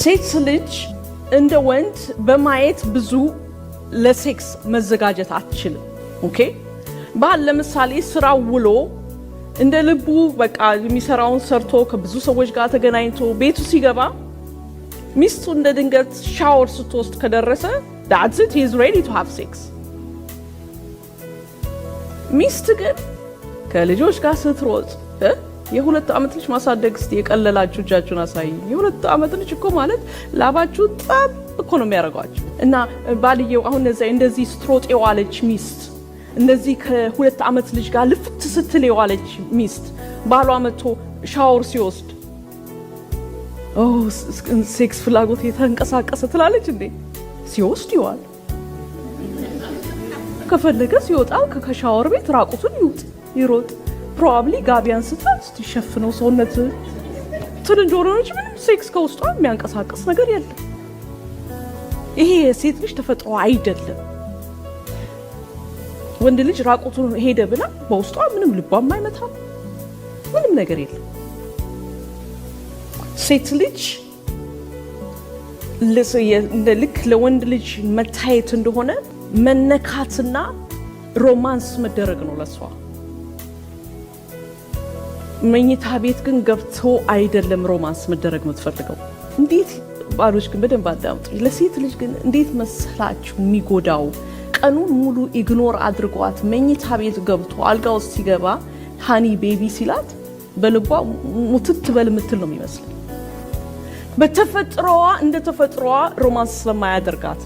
ሴት ልጅ እንደ ወንድ በማየት ብዙ ለሴክስ መዘጋጀት አትችልም። ኦኬ ባል ለምሳሌ ስራው ውሎ እንደ ልቡ በቃ የሚሰራውን ሰርቶ ከብዙ ሰዎች ጋር ተገናኝቶ ቤቱ ሲገባ ሚስቱ እንደ ድንገት ሻወር ስትወስድ ከደረሰ that's it, he is ready to have sex። ሚስት ግን ከልጆች ጋር ስትሮጥ የሁለት ዓመት ልጅ ማሳደግ እስቲ የቀለላችሁ እጃችሁን አሳይ። የሁለት ዓመት ልጅ እኮ ማለት ላባችሁ ጣብ እኮ ነው የሚያደርጓችሁ። እና ባልየው አሁን እንደዚህ ስትሮጥ የዋለች ሚስት እንደዚህ ከሁለት ዓመት ልጅ ጋር ልፍት ስትል የዋለች ሚስት ባሏ መጥቶ ሻወር ሲወስድ ሴክስ ፍላጎት የተንቀሳቀሰ ትላለች እንዴ? ሲወስድ ይዋል ከፈለገ ሲወጣ ከሻወር ቤት ራቁቱን ይሮጥ ፕሮባብሊ ጋቢያን ስትሸፍነው ሰውነት ትን እንደሆነች ምንም ሴክስ ከውስጧ የሚያንቀሳቀስ ነገር የለም። ይሄ የሴት ልጅ ተፈጥሮ አይደለም። ወንድ ልጅ ራቁቱን ሄደ ብላ በውስጧ ምንም ልቧም አይመታም፣ ምንም ነገር የለም። ሴት ልጅ ልክ ለወንድ ልጅ መታየት እንደሆነ መነካትና ሮማንስ መደረግ ነው ለሷ። መኝታ ቤት ግን ገብቶ አይደለም ሮማንስ መደረግ የምትፈልገው። እንዴት ባሎች ግን በደንብ አዳምጡ። ለሴት ልጅ ግን እንዴት መሰላችሁ የሚጎዳው? ቀኑን ሙሉ ኢግኖር አድርጓት መኝታ ቤት ገብቶ አልጋ ውስጥ ሲገባ ሃኒ ቤቢ ሲላት በልቧ ሙትት በል ምትል ነው የሚመስለው። በተፈጥሮዋ እንደ ተፈጥሮዋ ሮማንስ ስለማያደርጋት